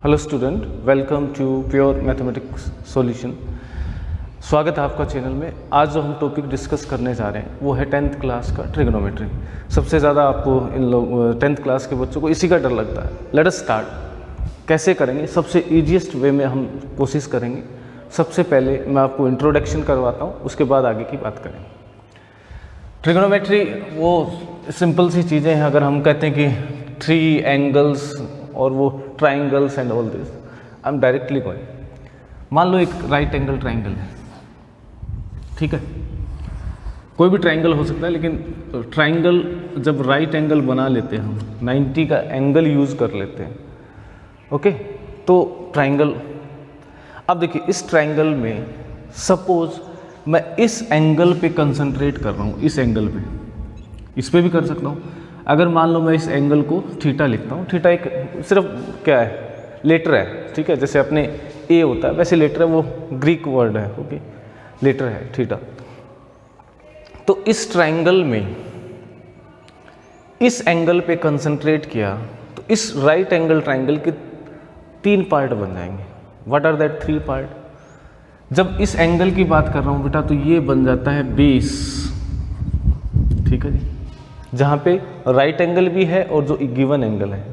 Hello student, welcome to pure mathematics solution. स्वागत है आपका चैनल में। आज जो हम टॉपिक डिस्कस करने जा रहे हैं वो है 10th क्लास का ट्रिग्नोमेट्री। सबसे ज़्यादा आपको इन लोग 10th क्लास के बच्चों को इसी का डर लगता है। Let us start. कैसे करेंगे? सबसे ईजीएस्ट वे में हम कोशिश करेंगे। सबसे पहले मैं आपको इंट्रोडक्शन करवाता हूँ, उसके बाद आगे की बात करेंगे। ट्रिग्नोमेट्री वो सिंपल सी चीज़ें हैं। अगर हम कहते हैं कि 3 एंगल्स और वो triangles and all this, I am directly going. मान लो एक राइट एंगल ट्राइंगल है, ठीक है? कोई भी ट्राइंगल हो सकता है, लेकिन ट्राइंगल जब राइट एंगल बना लेते हैं हम 90 का एंगल यूज़ कर लेते हैं, ओके? तो ट्राइंगल, अब देखिए इस ट्राइंगल में सपोज मैं इस एंगल पे कंसंट्रेट कर रहा हूँ, इस एंगल पे, इस पे भी कर सकता हूँ। अगर मान लो मैं इस एंगल को थीटा लिखता हूँ, थीटा एक सिर्फ क्या है, लेटर है, ठीक है? जैसे अपने ए होता है वैसे लेटर है, वो ग्रीक वर्ड है, ओके? लेटर है थीटा। तो इस ट्राइंगल में इस एंगल पे कंसंट्रेट किया तो इस राइट एंगल ट्राइंगल के 3 पार्ट बन जाएंगे। What are that 3 part? जब इस एंगल की बात कर रहा हूँ बेटा, तो ये बन जाता है बेस, ठीक है जी? जहाँ पे राइट एंगल भी है और जो गिवन एंगल है।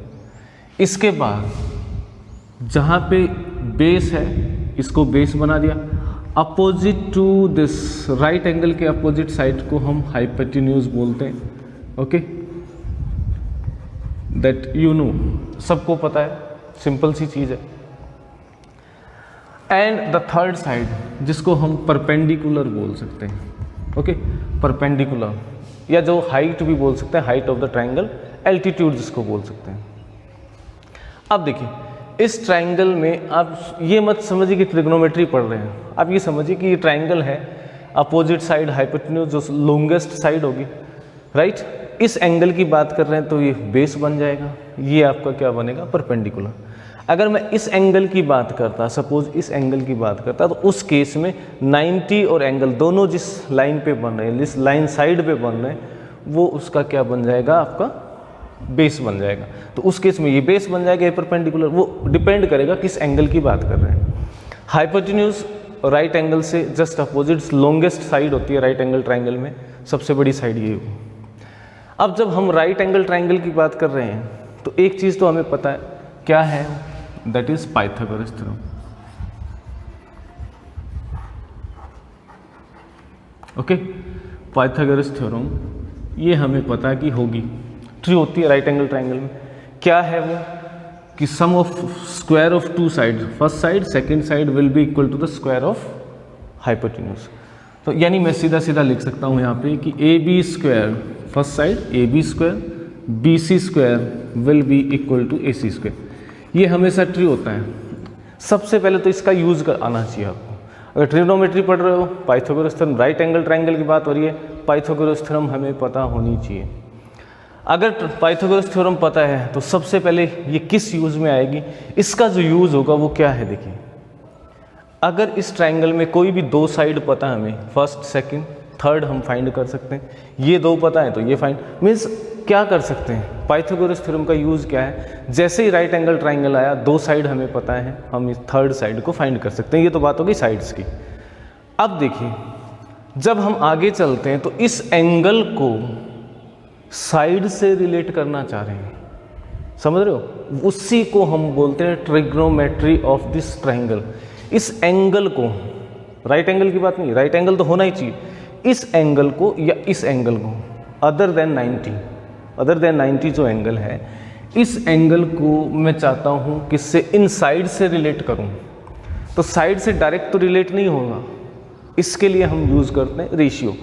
इसके बाद जहाँ पे बेस है, इसको बेस बना दिया। Opposite to this right angle के अपोजिट साइड को हम हाइपोटेन्यूज बोलते हैं, ओके? दैट यू नो, सबको पता है, सिंपल सी चीज़ है। एंड द थर्ड साइड जिसको हम परपेंडिकुलर बोल सकते हैं, ओके? परपेंडिकुलर, या जो हाइट भी बोल सकते हैं, height of the triangle, altitude जिसको बोल सकते हैं। अब देखिए इस ट्राइंगल में आप ये मत समझिए कि ट्रिग्नोमेट्री पढ़ रहे हैं, आप ये समझिए कि ये ट्राइंगल है, अपोजिट साइड हाइपोटेन्यूज जो लॉन्गेस्ट साइड होगी, राइट? इस एंगल की बात कर रहे हैं तो ये बेस बन जाएगा, ये आपका क्या बनेगा, परपेंडिकुलर। अगर मैं इस एंगल की बात करता, सपोज इस एंगल की बात करता, तो उस केस में 90 और एंगल दोनों जिस लाइन पे बन रहे हैं, जिस लाइन साइड पे बन रहे हैं, वो उसका क्या बन जाएगा, आपका बेस बन जाएगा। तो उस केस में ये बेस बन जाएगा, ये परपेंडिकुलर। वो डिपेंड करेगा किस एंगल की बात कर रहे हैं। हाइपोटेन्यूज राइट एंगल से जस्ट अपोजिट लॉन्गेस्ट साइड होती है राइट एंगल ट्राइंगल में, सबसे बड़ी साइड ये होगी। अब जब हम राइट एंगल ट्राइंगल की बात कर रहे हैं तो एक चीज़ तो हमें पता है, क्या है? That is Pythagoras theorem, okay? Pythagoras theorem ये हमें पता है कि होगी, ट्रू होती है राइट एंगल ट्राइंगल में। क्या है वो? कि sum of square of 2 side, first side second side will be equal to the square of hypotenuse. तो यानी मैं सीधा सीधा लिख सकता हूँ यहाँ पे कि A B square, first side A B square, B C square will be equal to A C square. ये हमेशा ट्रू होता है। सबसे पहले तो इसका यूज़ कर आना चाहिए आपको। अगर ट्रिग्नोमेट्री पढ़ रहे हो, Pythagoras theorem, right angle triangle की बात हो रही है, पाइथागोरस थ्योरम हमें पता होनी चाहिए। अगर पाइथागोरस थ्योरम पता है तो सबसे पहले ये किस यूज़ में आएगी, इसका जो यूज़ होगा वो क्या है? देखिए, अगर इस ट्राइंगल में कोई भी 2 साइड पता है हमें, फर्स्ट सेकंड थर्ड हम फाइंड कर सकते हैं। ये 2 पता है तो ये फाइंड, मीन्स क्या कर सकते हैं? पाइथागोरस थ्योरम का यूज़ क्या है? जैसे ही राइट एंगल ट्राइंगल आया, 2 साइड हमें पता है, हम इस थर्ड साइड को फाइंड कर सकते हैं। ये तो बात होगी साइड्स की। अब देखिए, जब हम आगे चलते हैं तो इस एंगल को साइड से रिलेट करना चाह रहे हैं, समझ रहे हो? उसी को हम बोलते हैं ट्रिग्नोमेट्री ऑफ दिस ट्राइंगल। इस एंगल को, राइट एंगल की बात नहीं, राइट एंगल तो होना ही चाहिए, इस एंगल को या इस एंगल को, अदर देन 90 जो एंगल है, इस एंगल को मैं चाहता हूँ किससे, इन साइड से रिलेट करूँ। तो साइड से डायरेक्ट तो रिलेट नहीं होगा, इसके लिए हम यूज़ करते हैं रेशियो।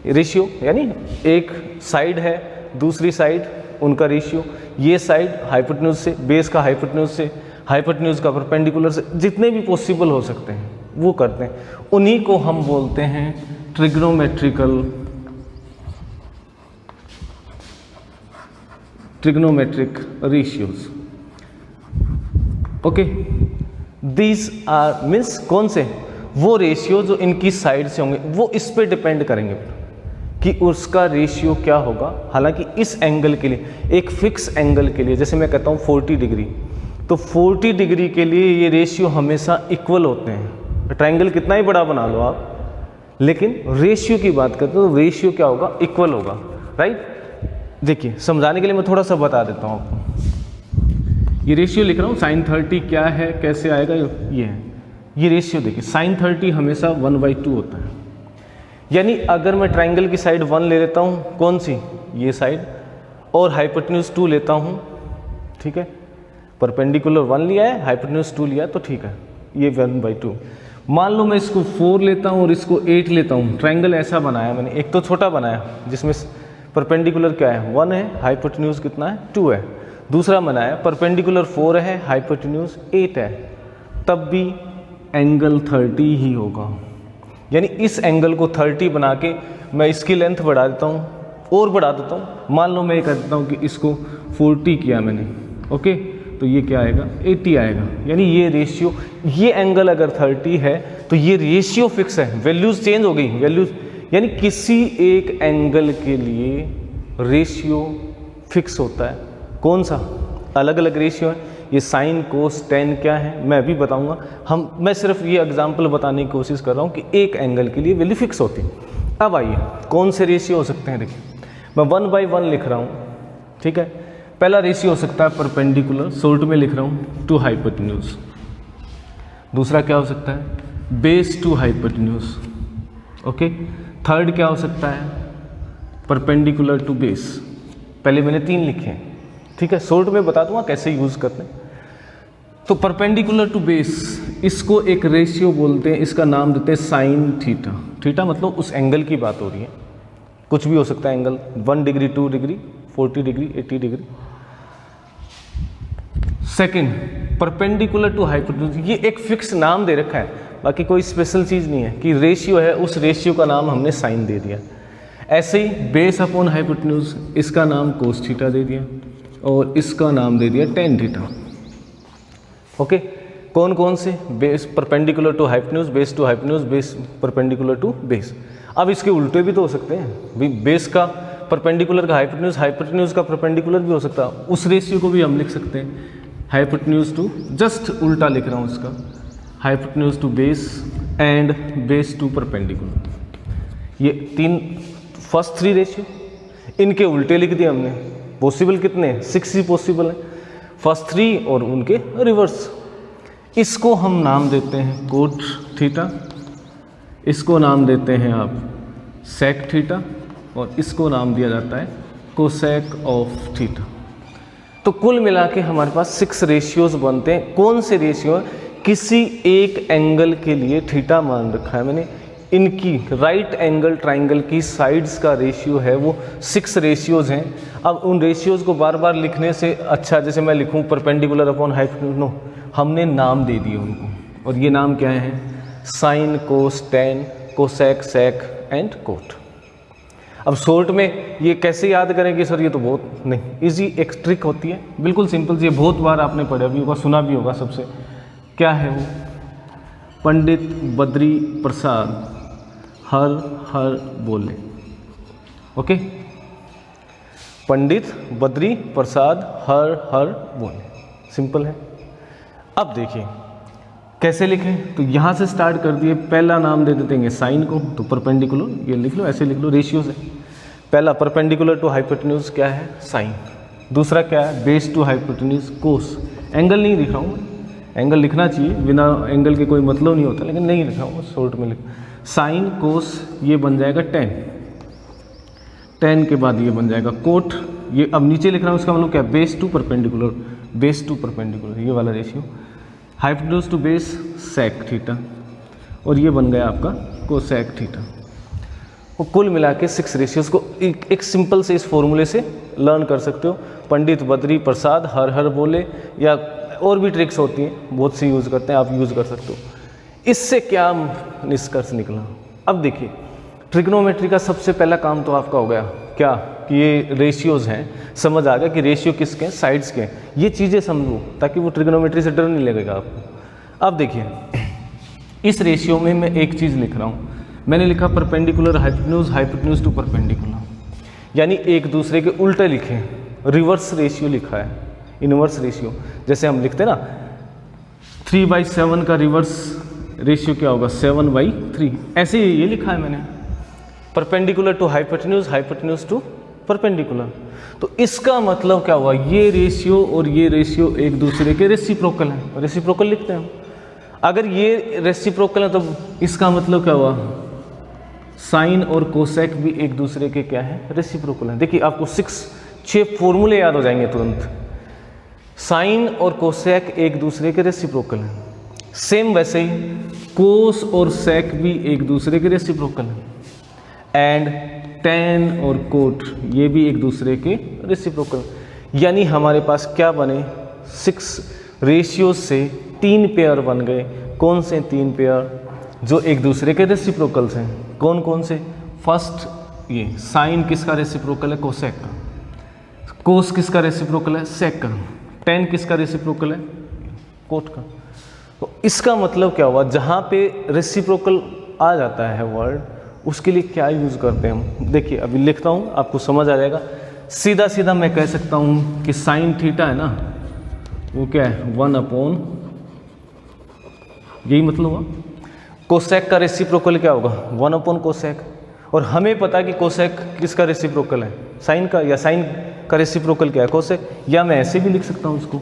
रेशियो यानी एक साइड है, दूसरी साइड, उनका रेशियो। ये साइड हाइपोटेन्यूज से, बेस का हाइपोटेन्यूज से, हाइपोटेन्यूज का परपेंडिकुलर से, जितने भी पॉसिबल हो सकते हैं वो करते हैं। उन्हीं को हम बोलते हैं trigonometric ratios, okay? These are means कौन से? वो रेशियो जो इनकी साइड से होंगे, वो इस पे डिपेंड करेंगे कि उसका रेशियो क्या होगा। हालांकि इस एंगल के लिए, एक फिक्स एंगल के लिए, जैसे मैं कहता हूँ 40 डिग्री, तो 40 डिग्री के लिए ये रेशियो हमेशा इक्वल होते हैं। ट्रायंगल कितना ही बड़ा बना लो आप, लेकिन रेशियो की बात करते हो तो रेशियो क्या होगा, इक्वल होगा, राइट। देखिए समझाने के लिए मैं थोड़ा सा बता देता हूँ आपको। ये रेशियो लिख रहा हूँ, sin 30 क्या है, कैसे आएगा, ये है ये रेशियो। देखिए sin 30 हमेशा 1/2 होता है, यानी अगर मैं ट्रायंगल की साइड 1 ले लेता हूँ, कौन सी, ये साइड, और हाइपोटेन्यूज 2 लेता हूँ, ठीक है, परपेंडिकुलर 1 लिया है, हाइपोटेन्यूज 2 लिया है, तो ठीक है, ये 1/2। मान लो मैं इसको 4 लेता हूँ और इसको 8 लेता हूँ। ट्रायंगल ऐसा बनाया मैंने, एक तो छोटा बनाया जिसमें परपेंडिकुलर क्या है, 1 है, हाइपोटेन्यूज कितना है, 2 है। दूसरा बनाया परपेंडिकुलर 4 है, हाइपोटेन्यूज 8 है, तब भी एंगल 30 ही होगा। यानी इस एंगल को 30 बना के मैं इसकी लेंथ बढ़ा देता हूँ और बढ़ा देता हूँ। मान लो मैं ये कर देता हूँ कि इसको 40 किया मैंने, ओके, तो ये क्या आएगा, 80 आएगा। यानी ये रेशियो, ये एंगल अगर 30 है तो ये रेशियो फिक्स है, वैल्यूज चेंज हो गई, वैल्यूज, यानी किसी एक एंगल के लिए रेशियो फिक्स होता है। कौन सा, अलग अलग रेशियो है, ये साइन कोस टेन क्या है मैं अभी बताऊंगा। मैं सिर्फ ये एग्जांपल बताने की कोशिश कर रहा हूँ कि एक एंगल के लिए वैल्यू फिक्स होती है। अब आइए कौन से रेशियो हो सकते हैं। देखिए मैं 1/1 लिख रहा हूँ, ठीक है। पहला रेशियो हो सकता है परपेंडिकुलर, शॉर्ट में लिख रहा हूँ, टू हाइपोटेन्यूज। दूसरा क्या हो सकता है, base to hypotenuse, okay. Third क्या हो सकता है, परपेंडिकुलर टू बेस। पहले मैंने 3 लिखे हैं, ठीक है, शॉर्ट में बता दूंगा कैसे यूज करते हैं। तो परपेंडिकुलर टू बेस, इसको एक रेशियो बोलते हैं, इसका नाम देते हैं साइन थीटा। थीटा मतलब उस एंगल की बात हो रही है, कुछ भी हो सकता है angle, 1 degree, 2 degree, 40 degree, 80 degree. Second, perpendicular to hypotenuse, ये एक फिक्स नाम दे रखा है, बाकी कोई स्पेशल चीज़ नहीं है कि रेशियो है, उस रेशियो का नाम हमने साइन दे दिया। ऐसे ही बेस अपॉन हाइपोटेन्यूज, इसका नाम कोस थीटा दे दिया और इसका नाम दे दिया टेन थीटा, ओके। कौन कौन से, base perpendicular to hypotenuse, base to hypotenuse, base perpendicular to base. अब इसके उल्टे भी तो हो सकते हैं, बेस का परपेंडिकुलर का हाइपोटेन्यूज, हाइपोटेन्यूज का परपेंडिकुलर भी हो सकता है। उस रेशियो को भी हम लिख सकते हैं हाइपोटेन्यूज टू, जस्ट उल्टा लिख रहा हूँ इसका, hypotenuse to base and base to perpendicular. ये 3 फर्स्ट 3 रेशियो, इनके उल्टे लिख दिए हमने। पॉसिबल कितने हैं, 6 ही पॉसिबल है, फर्स्ट 3 और उनके रिवर्स। इसको हम नाम देते हैं कोट थीटा, इसको नाम देते हैं आप सेक थीटा, और इसको नाम दिया जाता है कोसेक ऑफ थीटा। तो कुल मिला के हमारे पास 6 रेशियोज बनते हैं। कौन से रेशियो है, किसी एक एंगल के लिए थीटा मान रखा है मैंने, इनकी राइट एंगल ट्राइंगल की साइड्स का रेशियो है वो 6 रेशियोज हैं। अब उन रेशियोज को बार बार लिखने से अच्छा, जैसे मैं लिखूं परपेंडिकुलर अपॉन हाइपोटेन्यूज, नो, हमने नाम दे दिए उनको, और ये नाम क्या है, sine, cos, tan, cosec, sec and cot. अब शॉर्ट में ये कैसे याद करेंगे सर, ये तो बहुत नहीं, इजी एक ट्रिक होती है, बिल्कुल सिंपल सी, बहुत बार आपने पढ़ा भी होगा, सुना भी होगा सबसे। क्या है वो, पंडित बद्री प्रसाद हर हर बोले, ओके। पंडित बद्री प्रसाद हर हर बोले, सिंपल है। अब देखिए कैसे लिखें, तो यहाँ से स्टार्ट कर दिए। पहला नाम दे देते हैं साइन को, तो परपेंडिकुलर, ये लिख लो, ऐसे लिख लो, रेशियो से। पहला परपेंडिकुलर टू हाइपोटेन्यूज क्या है, साइन। दूसरा क्या है, base to hypotenuse cos. Angle नहीं लिख रहा हूँ, एंगल लिखना चाहिए, बिना एंगल के कोई मतलब नहीं होता, लेकिन नहीं लिखा हूँ, शॉर्ट में लिख। साइन कोस ये बन जाएगा 10, 10 के बाद ये बन जाएगा कोट। ये अब नीचे लिख रहा हूँ, उसका मतलब क्या, base to perpendicular, base to perpendicular, ये वाला ratio. Hypotenuse to base sec theta, और ये बन गया आपका कोसेक थीटा। वो कुल मिला के 6 रेशियोज को एक सिंपल से इस फॉर्मूले से लर्न कर सकते हो। पंडित बद्री प्रसाद हर हर बोले, या और भी ट्रिक्स होती हैं, बहुत सी यूज़ करते हैं, आप यूज़ कर सकते हो। इससे क्या निष्कर्ष निकला, अब देखिए ट्रिग्नोमेट्री का सबसे पहला काम तो आपका हो गया क्या, कि ये रेशियोज हैं, समझ आ गया कि रेशियो किसके हैं, साइड्स के हैं। ये चीज़ें समझो ताकि वो ट्रिग्नोमेट्री से डर नहीं लगेगा आपको। अब देखिए इस रेशियो में मैं एक चीज़ लिख रहा हूँ, मैंने लिखा perpendicular hypotenuse, hypotenuse to perpendicular, यानी एक दूसरे के उल्टे लिखे, रिवर्स रेशियो लिखा है। Inverse ratio. जैसे हम लिखते हैं ना 3/7 का रिवर्स रेशियो क्या होगा 7/3, ऐसे ही ये लिखा है मैंने, perpendicular to hypotenuse, hypotenuse to perpendicular. तो इसका मतलब क्या हुआ, ये रेशियो और ये रेशियो एक दूसरे के रेसिप्रोकल हैं, रेसिप्रोकल लिखते हैं हम। अगर ये रेसिप्रोकल है तो इसका मतलब क्या हुआ, साइन और कोसेक भी एक दूसरे के क्या है, रेसिप्रोकल हैं। देखिए आपको 6 फॉर्मूले याद हो जाएंगे तुरंत। साइन और कोसेक एक दूसरे के रेसिप्रोकल हैं, सेम वैसे ही कोस और सेक भी एक दूसरे के रेसिप्रोकल हैं, एंड टेन और कोट ये भी एक दूसरे के रेसिप्रोकल। यानी हमारे पास क्या बने, 6 रेशियो से 3 पेयर बन गए। कौन से 3 पेयर, जो एक दूसरे के रेसिप्रोकल्स हैं। कौन कौन से, फर्स्ट ये साइन किसका रेसिप्रोकल है, कोसेक का। कोस किसका रेसिप्रोकल है, सेक का। टेन किसका रेसिप्रोकल है, कोट का। तो इसका मतलब क्या हुआ, जहाँ पे रेसिप्रोकल आ जाता है वर्ड, उसके लिए क्या यूज़ करते हैं हम। देखिए अभी लिखता हूँ, आपको समझ आ जाएगा। सीधा सीधा मैं कह सकता हूँ कि साइन थीटा है ना, वो क्या है 1/, यही मतलब हुआ। कोसेक का रेसिप्रोकल क्या होगा 1/, कोसेक। और हमें पता है कि कोसेक किसका रेसिप्रोकल है, साइन का, या साइन का रेसिप्रोकल क्या है, कोसेक। या मैं ऐसे भी लिख सकता हूँ उसको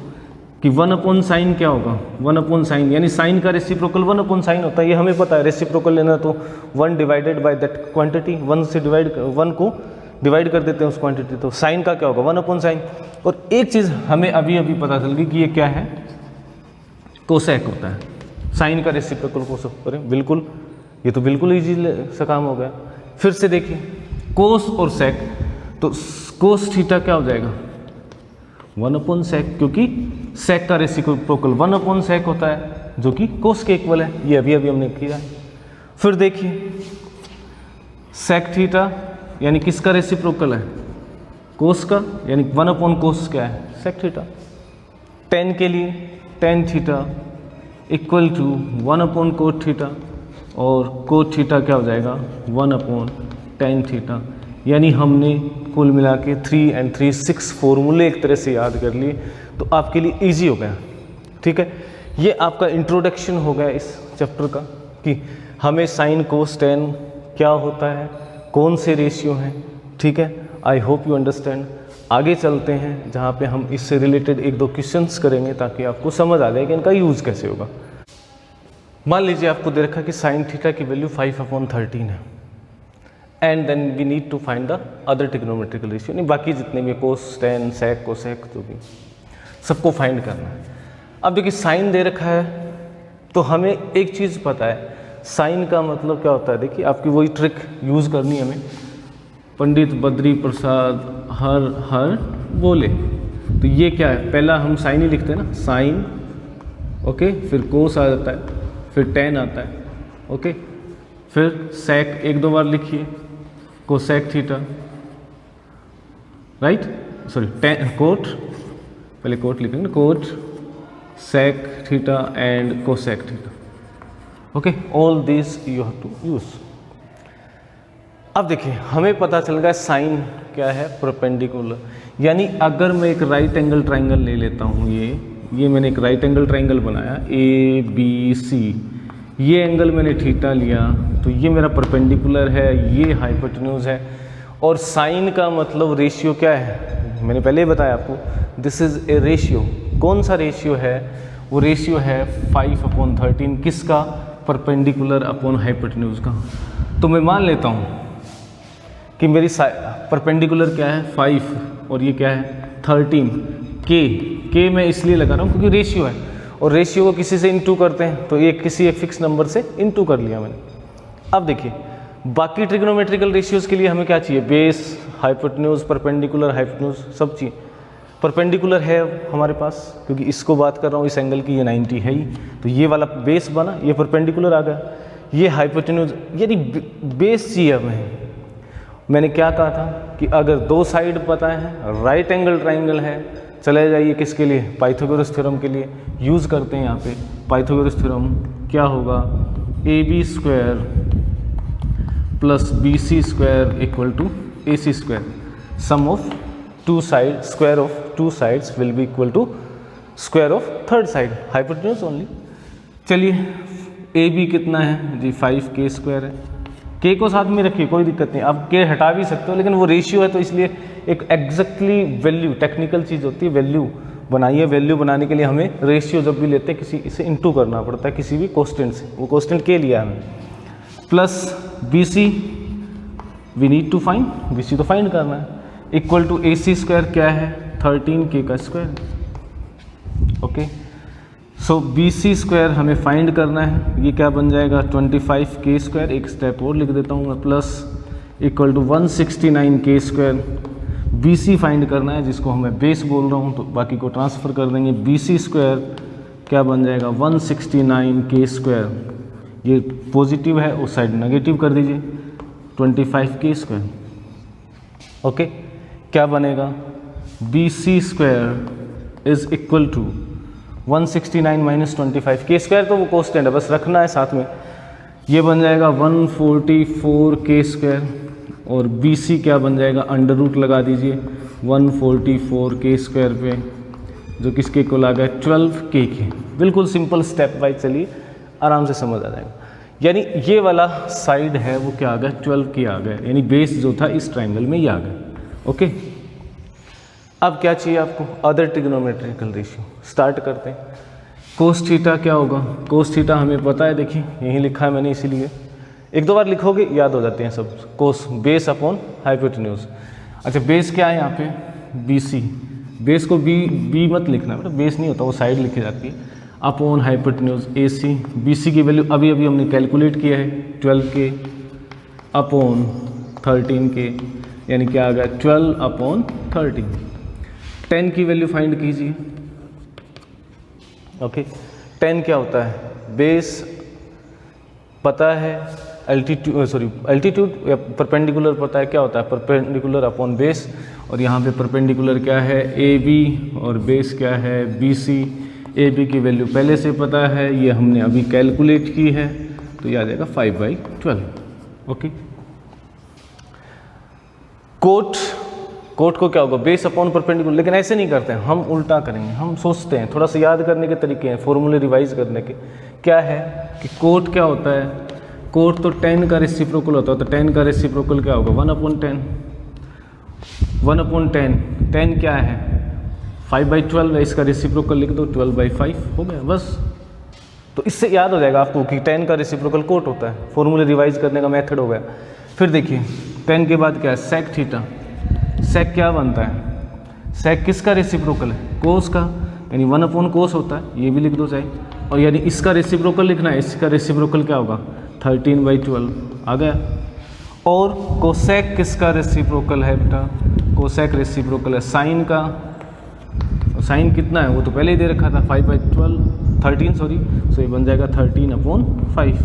कि 1/, साइन क्या होगा 1/, साइन, यानी साइन का रेसिप्रोकल 1/, साइन होता है। ये हमें पता है, रेसिप्रोकल लेना तो 1 डिवाइडेड बाय दैट क्वांटिटी, 1 को डिवाइड कर देते हैं उस क्वांटिटी। तो साइन का क्या होगा 1/, साइन। और एक चीज़ हमें अभी अभी पता चल गई कि ये क्या है, कोसेक होता है। साइन का रेसिप्रोकल कोसेक करें, बिल्कुल, ये तो बिल्कुल ईजी सा काम हो गया। फिर से देखिए कोस और सेक, तो कोस थीटा क्या हो जाएगा 1/, सेक, क्योंकि सेक का रेसिप्रोकल 1/, सेक होता है, जो कि कोस के इक्वल है। ये अभी अभी हमने किया है। फिर देखिए सेक थीटा यानी किसका रेसिप्रोकल है, कोस का, यानी 1/, कोस क्या है, सेक थीटा। टेन के लिए tan theta equal to 1/, cot theta, और कोट थीटा क्या हो जाएगा 1/, टेन थीटा। यानी हमने कुल मिला के 3 और 3 6 फॉर्मूले एक तरह से याद कर लिए, तो आपके लिए इजी हो गया। ठीक है, ये आपका इंट्रोडक्शन हो गया इस चैप्टर का, कि हमें साइन कोस टेन क्या होता है, कौन से रेशियो हैं। ठीक है, आई होप यू अंडरस्टैंड। आगे चलते हैं जहाँ पे हम इससे रिलेटेड 1-2 क्वेश्चंस करेंगे, ताकि आपको समझ आ जाए कि इनका यूज़ कैसे होगा। मान लीजिए आपको दे रखा कि साइन थीटा की वैल्यू 5/13 है, and then we need to find the other trigonometrical ratio, नहीं बाकी जितने भी कोस, टेन, सेक, कोसेक, जो भी सबको फाइंड करना है। अब देखिए साइन दे रखा है, तो हमें एक चीज़ पता है, साइन का मतलब क्या होता है। देखिए आपकी वही ट्रिक यूज़ करनी है हमें, पंडित बद्री प्रसाद हर बोले। तो ये क्या है, पहला हम साइन ही लिखते हैं ना, साइन, ओके, फिर कोस आ जाता है, फिर टेन आता है, ओके, फिर सेक 1-2 बार लिखिए, cosec theta, right, sorry tan, cot, पहले कोट लिखेंगे, cot, sec theta and cosec theta, okay, all this you have to use. अब देखिए हमें पता चल गया साइन क्या है, परपेंडिकुलर। यानी अगर मैं एक राइट एंगल ट्राइंगल ले लेता हूँ, ये मैंने एक राइट एंगल ट्राइंगल बनाया ABC, ये एंगल मैंने थीटा लिया, तो ये मेरा परपेंडिकुलर है, ये हाइपोटेन्यूज है। और साइन का मतलब रेशियो क्या है, मैंने पहले ही बताया आपको, दिस इज ए रेशियो। कौन सा रेशियो है, वो रेशियो है 5/13, किसका, परपेंडिकुलर अपॉन हाइपोटेन्यूज का। तो मैं मान लेता हूँ कि मेरी परपेंडिकुलर क्या है 5 और ये क्या है 13, के मैं इसलिए लगा रहा हूँ क्योंकि रेशियो है, और रेशियो को किसी से इनटू करते हैं, तो ये किसी एक फिक्स नंबर से इनटू कर लिया मैंने। अब देखिए बाकी ट्रिग्नोमेट्रिकल रेशियोज के लिए हमें क्या चाहिए, बेस, हाइपोटेन्यूज, परपेंडिकुलर, हाइपोटेन्यूज, सब चाहिए। परपेंडिकुलर है हमारे पास, क्योंकि इसको बात कर रहा हूँ, इस एंगल की ये 90 है ही, तो ये वाला बेस बना, ये परपेंडिकुलर आ गया, ये हाइपोटेन्यूज, यानी बेस चाहिए हमें। मैंने क्या कहा था कि अगर 2 साइड पता है, राइट एंगल ट्राइंगल है, चले जाइए किसके लिए, पाइथागोरस थ्योरम के लिए यूज़ करते हैं। यहाँ पे पाइथागोरस थ्योरम क्या होगा, AB² + BC² = AC², sum of two side square of two sides will be equal to square of third side hypotenuse only. चलिए ए बी कितना है जी 5k² है। के को साथ में रखिए कोई दिक्कत नहीं, आप के हटा भी सकते हो, लेकिन वो रेशियो है तो इसलिए एक एग्जैक्टली वैल्यू टेक्निकल चीज़ होती है, वैल्यू बनाइए। वैल्यू बनाने के लिए हमें रेशियो जब भी लेते हैं किसी इसे इंटू करना पड़ता है किसी भी कोस्टेंट से, वो कोस्टेंट के लिया हमें। Plus B C we need to find, B C तो फाइंड करना है, equal to A C square क्या है 13k का square. Okay so B C square हमें फाइंड करना है, ये क्या बन जाएगा 25k²। एक स्टेप और लिख देता हूँ मैं, plus equal to 169k²। B C find करना है जिसको मैं बेस बोल रहा हूँ, तो बाकी को ट्रांसफ़र कर देंगे। बी सी स्क्वायर क्या बन जाएगा 169k²। ये पॉजिटिव है उस साइड नेगेटिव कर दीजिए 25k²। ओके क्या बनेगा B C square is equal to 169 minus 25k² तो वो कोस्टेंट है, बस रखना है साथ में। ये बन जाएगा 144k²। और बी सी क्या बन जाएगा अंडर रूट लगा दीजिए 144k² पे, जो किसके को लगा है 12k के। बिल्कुल सिंपल स्टेप वाइज चलिए आराम से समझ आ जाएगा। यानी ये वाला साइड है वो क्या आ गया 12k आ गया, यानी बेस जो था इस ट्राइंगल में ये आ गया। ओके अब क्या चाहिए आपको, अदर ट्रिग्नोमेट्रिकल रेशियो। स्टार्ट करते हैं। कोस थीटा क्या होगा, कोस थीटा हमें पता है, देखिए यहीं लिखा है मैंने, इसीलिए एक दो बार लिखोगे याद हो जाते हैं सब। कोस बेस अपॉन हाइपोटेन्यूज। अच्छा बेस क्या है यहाँ पे बी सी, बेस को बी मत लिखना बेटा, बेस नहीं होता वो साइड लिखी जाती है, upon hypotenuse A C. B C की वैल्यू अभी हमने कैलकुलेट किया है 12k अपॉन 13k, यानी क्या आ गया 12/13। 10 की वैल्यू फाइंड कीजिए। ओके 10 क्या होता है, बेस पता है, एल्टीट्यूड या परपेंडिकुलर पता है, क्या होता है परपेंडिकुलर अपॉन बेस। और यहाँ पे परपेंडिकुलर क्या है ए बी और बेस क्या है बी सी। ए बी की वैल्यू पहले से पता है, ये हमने अभी कैलकुलेट की है, तो ये आ जाएगा 5/12। ओके कोट को क्या होगा बेस अपॉन परपेंडिकुलर, लेकिन ऐसे नहीं करते हैं हम, उल्टा करेंगे। हम सोचते हैं, थोड़ा सा याद करने के तरीके हैं, फॉर्मूले रिवाइज करने के। क्या है कि कोट क्या होता है, कोट तो 10 का रेसिप्रोकल होता है, तो 10 का रेसिप्रोकल क्या होगा 1/10। 1/10 10 क्या है 5/12 है, इसका रेसिप्रोकल लिख दो 12/5 हो गया बस। तो इससे याद हो जाएगा आपको कि 10 का रेसिप्रोकल कोट होता है, फॉर्मूले रिवाइज करने का मेथड हो गया। फिर देखिए 10 के बाद क्या है सेक थीटा। सेक क्या बनता है, सेक किसका रेसिप्रोकल है कोस का, यानी 1/cos होता है, ये भी लिख दो चाहे। और यानी इसका रेसिप्रोकल लिखना है, इसका रेसिप्रोकल क्या होगा 13/12 आ गया। और कोसेक किसका रेसिप्रोकल है बेटा, कोसेक रेसिप्रोकल है साइन का। साइन कितना है वो तो पहले ही दे रखा था 13 सो ये बन जाएगा 13/5।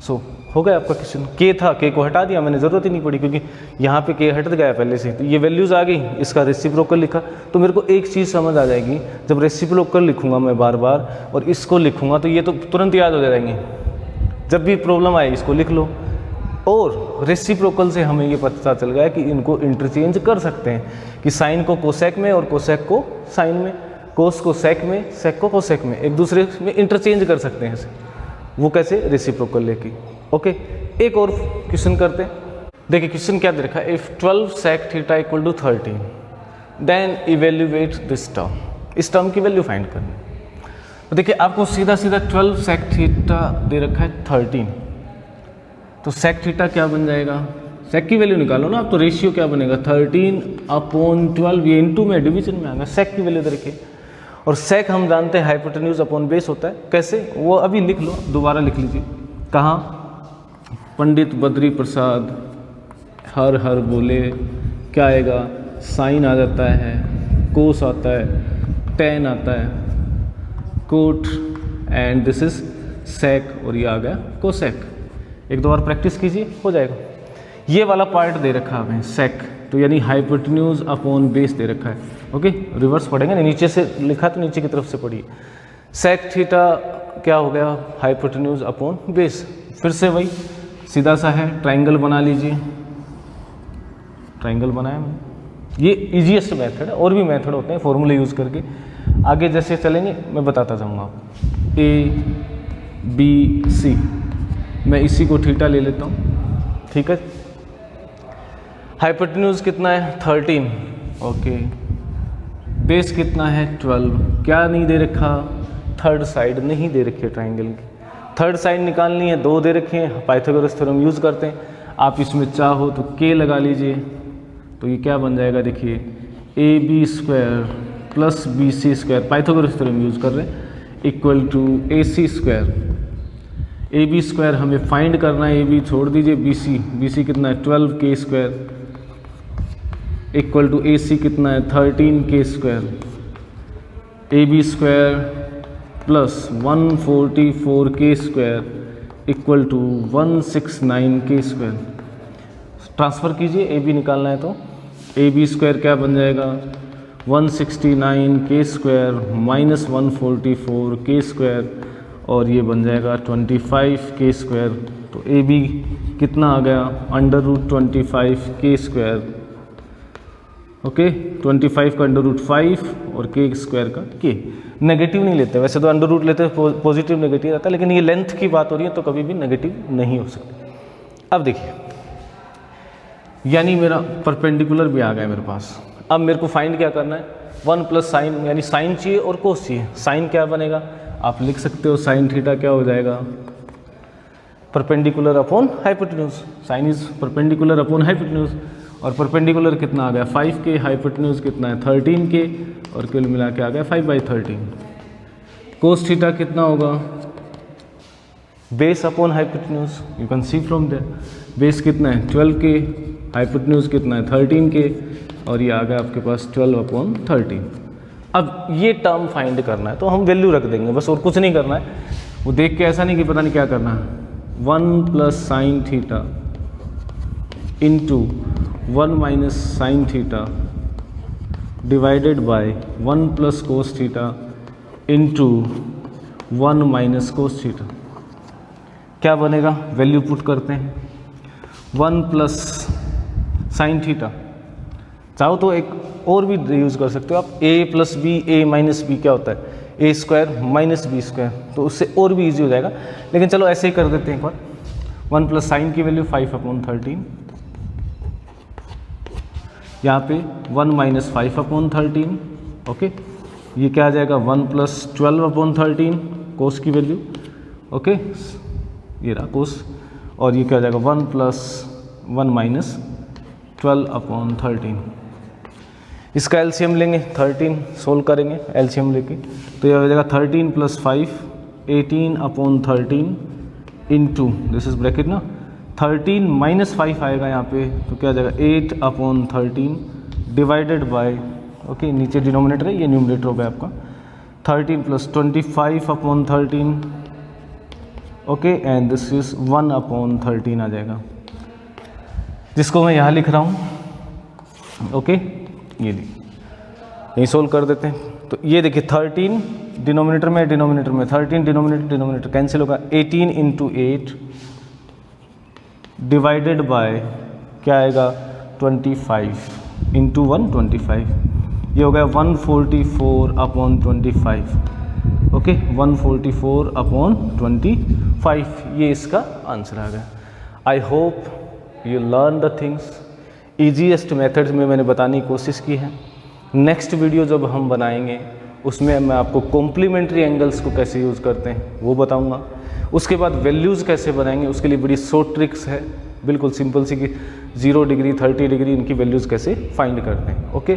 सो हो गया आपका क्वेश्चन। के था, के को हटा दिया मैंने, ज़रूरत ही नहीं पड़ी क्योंकि यहाँ पे के हट गया पहले से, तो ये वैल्यूज़ आ गई, इसका रेसिप्रोकल लिखा। तो मेरे को एक चीज़ समझ आ जाएगी, जब रेसिप्रोकल लिखूंगा मैं बार बार और इसको लिखूंगा तो ये तो तुरंत याद हो जाएंगे। जब भी प्रॉब्लम आए इसको लिख लो। और रेसिप्रोकल से हमें ये पता चल गया कि इनको इंटरचेंज कर सकते हैं, कि साइन को कोसेक में और कोसेक को साइन में, कोस को सेक में, सेक को कोसेक में, एक दूसरे में इंटरचेंज कर सकते हैं इसे। वो कैसे, रेसिप्रोकल लेके। ओके एक और क्वेश्चन करते हैं। देखिए क्वेश्चन क्या दे रखा है, if 12 sec theta equal to 13 then evaluate this term. इस टर्म की वैल्यू फाइंड करनी। तो देखिए आपको सीधा 12 sec थीटा दे रखा है 13, तो sec थीटा क्या बन जाएगा, sec की वैल्यू निकालो ना आप, तो रेशियो क्या बनेगा 13/12, ये इनटू में डिवीजन में आएगा। sec की वैल्यू दे रखी है, और sec हम जानते हैं हाइपोटेन्यूज अपॉन बेस होता है। कैसे, वो अभी लिख लो, दोबारा लिख लीजिए। कहाँ, पंडित बद्री प्रसाद हर हर बोले, क्या आएगा साइन आ जाता है, कोस आता है, टेन आता है, cot, and this is sec, और ये आ गया कोसेक। एक दो बार प्रैक्टिस कीजिए हो जाएगा। ये वाला पार्ट दे रखा है हमें सेक, तो यानी हाइपोटेन्यूज अपॉन बेस दे रखा है। ओके रिवर्स पढ़ेंगे ना, नीचे से लिखा तो नीचे की तरफ से पढ़िए। सेक थीटा क्या हो गया, हाइपोटेन्यूज अपॉन बेस। फिर से वही सीधा सा है, ट्राइंगल बना लीजिए। ट्राइंगल बनाया मैंने, ये ईजीएस्ट मेथड है, और भी मेथड होते हैं फॉर्मूले यूज़ करके। आगे जैसे चलेंगे मैं बताता जाऊँगा आपको। ए बी सी, मैं इसी को थीटा ले लेता हूँ, ठीक है। हाइपोटेन्यूज कितना है 13, ओके। बेस कितना है 12। क्या नहीं दे रखा, थर्ड साइड नहीं दे रखी है ट्राइंगल की। थर्ड साइड निकालनी है, 2 दे रखे हैं, पाइथागोरस थ्योरम यूज़ करते हैं। आप इसमें चाहो तो k लगा लीजिए, तो ये क्या बन जाएगा देखिए, A B square plus B C square, Pythagoras theorem use कर रहे हैं, equal to A C square. A B square हमें फाइंड करना है, ए बी छोड़ दीजिए, बी सी कितना है 12k square, equal to A C कितना है 13k square. A B square plus 144k square equal to 169k square. Transfer कीजिए, ए बी निकालना है तो ए बी स्क्वायर क्या बन जाएगा 169k square minus 144k square, और ये बन जाएगा 25k स्क्वायर। तो ए बी कितना आ गया under root 25k square, okay. 25 का अंडर रूट 5 और k स्क्वायर का k। नेगेटिव नहीं लेते, वैसे तो अंडर रूट लेते हैं पॉजिटिव नेगेटिव रहता है, लेकिन ये लेंथ की बात हो रही है तो कभी भी नेगेटिव नहीं हो सकती। अब देखिए, यानी मेरा परपेंडिकुलर भी आ गया मेरे पास। अब मेरे को फाइंड क्या करना है, 1 प्लस साइन, यानी साइन चाहिए और कोस चाहिए। साइन क्या बनेगा, आप लिख सकते हो साइन थीटा क्या हो जाएगा, perpendicular upon hypotenuse. Sine is perpendicular upon hypotenuse, और परपेंडिकुलर कितना आ गया 5k, हाइपोटेन्यूज कितना है 13k, और कुल मिला के आ गया 5/13। कोस थीटा कितना होगा, base upon hypotenuse, you can see from there. Base कितना है 12k, हाइपोटेन्यूज कितना है 13k, और ये आ गया आपके पास 12/13। अब ये टर्म फाइंड करना है तो हम वैल्यू रख देंगे बस, और कुछ नहीं करना है। वो देख के ऐसा नहीं कि पता नहीं क्या करना है। 1 plus sine theta into 1 minus sine theta divided by 1 plus cos theta into 1 minus cos theta. क्या बनेगा, वैल्यू पुट करते हैं। 1 प्लस साइन थीटा, चाहो तो एक और भी यूज़ कर सकते हो आप, a plus B, A minus B क्या होता है A square minus B square, तो उससे और भी इजी हो जाएगा। लेकिन चलो ऐसे ही कर देते हैं एक बार। 1 प्लस साइन की वैल्यू 5/13, यहाँ पे 1 माइनस 5/13, ओके। ये क्या आ जाएगा 1 प्लस 12/13 कोस की वैल्यू, ओके। ये रहा कोस, और ये क्या आ जाएगा 1 प्लस 1 माइनस 12/13। इसका एलसीएम लेंगे 13, सोल्व करेंगे एलसीएम लेके, तो ये हो जाएगा 13 plus 5 18/13 into this is bracket ना, 13 माइनस 5 आएगा यहाँ पे, तो क्या आ जाएगा 8/13 डिवाइडेड बाय, ओके, नीचे डिनोमिनेटर है, ये न्यूमरेटर हो गया आपका 13 plus 25/13, okay, and this is 1/13 आ जाएगा, जिसको मैं यहाँ लिख रहा हूँ, ओके। ये यही सोल्व कर देते हैं। तो ये देखिए 13 डिनोमिनेटर में 13 डिनोमिनेटर कैंसिल होगा, 18 इंटू 8 डिवाइडेड बाय क्या आएगा 25 इंटू 1 25, ये हो गया 144/25, ओके, 144/25, ये इसका आंसर आ गया। I hope you learn the things. Easiest methods में मैंने बताने की कोशिश की है। नेक्स्ट वीडियो जब हम बनाएंगे उसमें मैं आपको कॉम्प्लीमेंट्री एंगल्स को कैसे यूज़ करते हैं वो बताऊंगा। उसके बाद वैल्यूज़ कैसे बनाएंगे उसके लिए बड़ी शॉर्ट ट्रिक्स है, बिल्कुल सिंपल सी, कि 0 डिग्री 30 डिग्री इनकी वैल्यूज़ कैसे फाइंड करते हैं, ओके।